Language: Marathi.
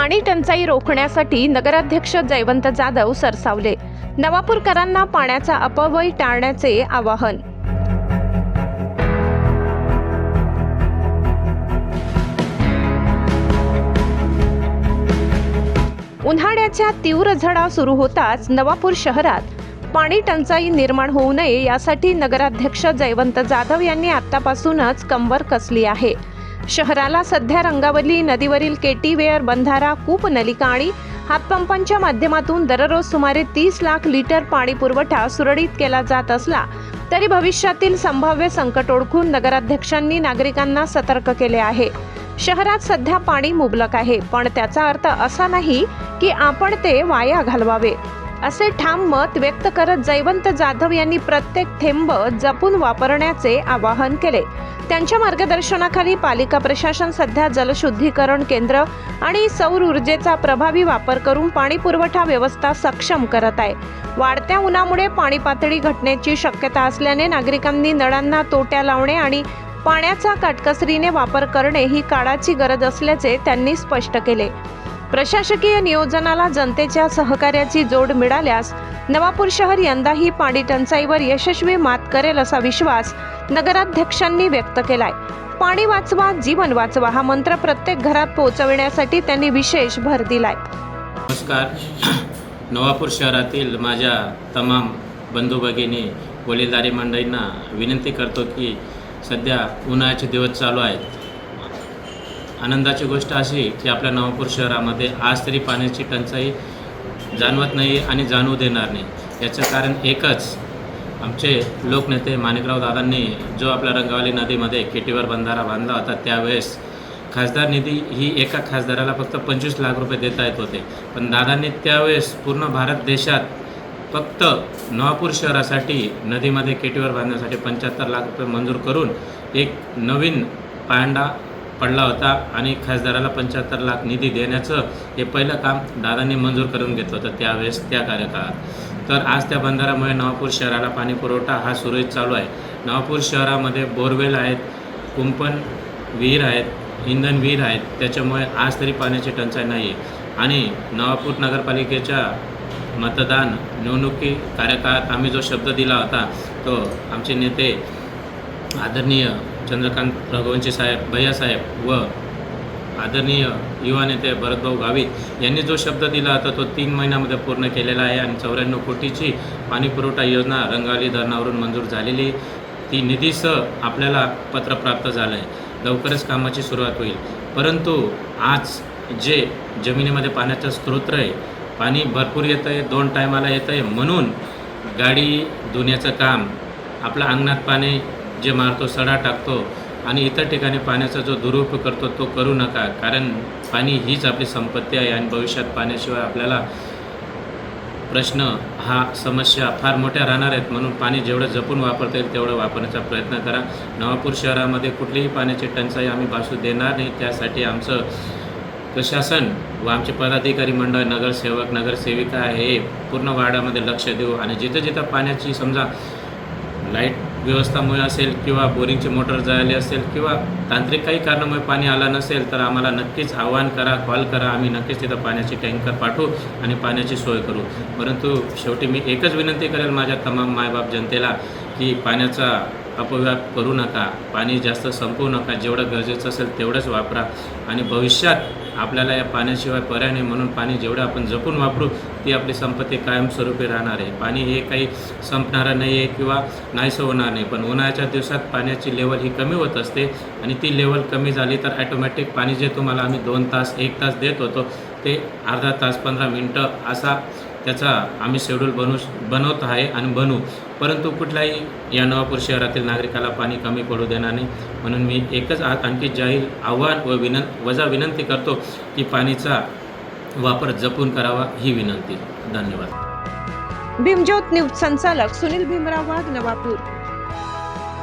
पाणी टंचाई रोखण्यासाठी नगराध्यक्ष जयवंत जाधव सरसावले. नवापूरकरांना पाण्याचा अपव्यय टाळण्याचे आवाहन. उन्हाळ्याच्या तीव्र झळा सुरू होताच नवापूर शहरात पाणी टंचाई निर्माण होऊ नये यासाठी नगराध्यक्ष जयवंत जाधव यांनी आतापासूनच कंबर कसली आहे. शहराला सध्या रंगावली नदीवरील केटीवेअर बंधारा, कूप नलिका आणि हातपंपांच्या माध्यमातून दररोज सुमारे 30 लाख लिटर पाणी पुरवठा सुरळीत केला जात असला तरी भविष्यातील संभाव्य संकट ओळखून नगराध्यक्षांनी नागरिकांना सतर्क केले आहे. शहरात सध्या पाणी मुबलक आहे, पण त्याचा अर्थ असा नाही की आपण ते वाया घालवावे, असे ठाम मत व्यक्त करत जयवंत जाधव यांनी प्रत्येक थेंब जपून वापरण्याचे आवाहन केले. त्यांच्या मार्गदर्शनाखाली पालिका प्रशासन सध्या जलशुद्धीकरण केंद्र आणि सौर ऊर्जेचा प्रभावी वापर करून पाणी पुरवठा व्यवस्था सक्षम करत आहे. वाढत्या उन्हामुळे पाणी पातळी घटण्याची शक्यता असल्याने नागरिकांनी नळांना तोट्या लावणे आणि पाण्याचा काटकसरीने वापर करणे ही काळाची गरज असल्याचे त्यांनी स्पष्ट केले. प्रशासकीय नियोजनाला जनतेच्या सहकार्याची जोड मिळाल्यास नवापूर शहर यंदाही पाणी टंचाईवर यशस्वी मात करेल असा विश्वास नगराध्यक्षांनी व्यक्त केलाय. पाणी वाचवा, जीवन वाचवा हा मंत्र प्रत्येक घरात पोहोचविण्यासाठी त्यांनी विशेष भर दिलाय. नमस्कार. नवापूर शहरातील माझ्या तमाम बंधू भगिनी वडीलधारी मंडळींना विनंती करतो की सध्या उन्हाळ्याचे दिवस चालू आहेत. आनंदाची गोष्ट अशी की आपल्या नवापूर शहरामध्ये आज तरी पाण्याची टंचाई जाणवत नाही आणि जाणवू देणार नाही. याचं कारण एकच, आमचे लोकनेते माणिकराव दादांनी जो आपल्या रंगावली नदीमध्ये केटीवर बंधारा बांधला होता त्यावेळेस खासदार निधी ही एका खासदाराला फक्त 25 लाख रुपये देता येत होते, पण दादांनी त्यावेळेस पूर्ण भारत देशात फक्त नवापूर शहरासाठी नदीमध्ये केटीवर बांधण्यासाठी 75 लाख रुपये मंजूर करून एक नवीन पायंडा पडला होता आणि खासदाराला 75 लाख निधी देण्याचं हे पहिलं काम दादांनी मंजूर करून घेतलं होतं त्यावेळेस त्या कार्यकाळात. तर आज त्या बंधाऱ्यामुळे नवापूर शहराला पाणी पुरवठा हा सुरळीत चालू आहे. नवापूर शहरामध्ये बोरवेल आहेत, कुंपण विहीर आहेत, इंधन विहीर आहेत, त्याच्यामुळे आज तरी पाण्याची टंचाई नाही आहे. आणि नवापूर नगरपालिकेच्या मतदान निवडणुकी कार्यकाळात आम्ही जो शब्द दिला होता तो आमचे नेते आदरणीय चंद्रकांत रघुवंशी साहेब, भैयासाहेब व आदरणीय युवा नेते भरतभाऊ गावित यांनी जो शब्द दिला होता तो 3 महिन्यामध्ये पूर्ण केलेला आहे. आणि 94 कोटीची पाणीपुरवठा योजना रंगावली धरणावरून मंजूर झालेली, ती निधीसह आपल्याला पत्र प्राप्त झालं आहे. लवकरच कामाची सुरुवात होईल. परंतु आज जे जमिनीमध्ये पाण्याचा स्रोत आहे, पाणी भरपूर येतं आहे, 2 टायमाला येतं आहे, म्हणून गाडी धुण्याचं काम, आपल्या अंगणात पाणी जे मारतो, सडा टाकतो आणि इतर ठिकाणी पाण्याचा जो दुरुपयोग करतो तो करू नका. कारण पाणी हीच आपली संपत्ती आहे आणि भविष्यात पाण्याशिवाय आपल्याला प्रश्न हा समस्या फार मोठ्या राहणार आहेत. म्हणून पाणी जेवढं जपून वापरता येईल तेवढं वापरण्याचा प्रयत्न करा. नवापूर शहरामध्ये कुठलीही पाण्याची टंचाई आम्ही भासू देणार नाही. त्यासाठी आमचं प्रशासन व आमचे पदाधिकारी मंडळ, नगरसेवक, नगरसेविका हे पूर्ण वार्डामध्ये लक्ष देऊ आणि जिथं जिथं पाण्याची समजा लाईट व्यवस्थामुळे असेल किंवा बोरिंगची मोटर जळाली असेल किंवा तांत्रिक काही कारणामुळे पाणी आलं नसेल तर आम्हाला नक्कीच आवाहन करा, कॉल करा. आम्ही नक्कीच तिथं पाण्याची टँकर पाठवू आणि पाण्याची सोय करू. परंतु शेवटी मी एकच विनंती करेल माझ्या तमाम मायबाप जनतेला की पाण्याचा अपव्यय करू नका, पाणी जास्त संपवू नका, जेवढं गरजेचं असेल तेवढंच वापरा. आणि भविष्यात आपल्याला या पाण्याशिवाय पर्याय नाही, म्हणून पाणी जेवढं आपण जपून वापरू ती आपली संपत्ती कायमस्वरूपी राहणार आहे. पाणी हे काही संपणारं नाही आहे किंवा नाहीसं होणार नाही, पण उन्हाळ्याच्या दिवसात पाण्याची लेवल ही कमी होत असते आणि ती लेवल कमी झाली तर ॲटोमॅटिक पाणी जे तुम्हाला आम्ही 2 तास 1 तास देत होतो ते अर्धा तास 15 मिनटं असा त्याचा आम्ही शेड्यूल बनवत आहे आणि बनवू. परंतु कुठल्याही या नवापूर शहरातील नागरिकाला पाणी कमी पडू देणार नाही. म्हणून मी एकच आणखी जाहीर आव्हान व विनंती करतो की पाणीचा वापर जपून करावा ही विनंती. धन्यवाद. भीमज्योत न्यूज संचालक सुनील भीमराव वाघ, नवापूर.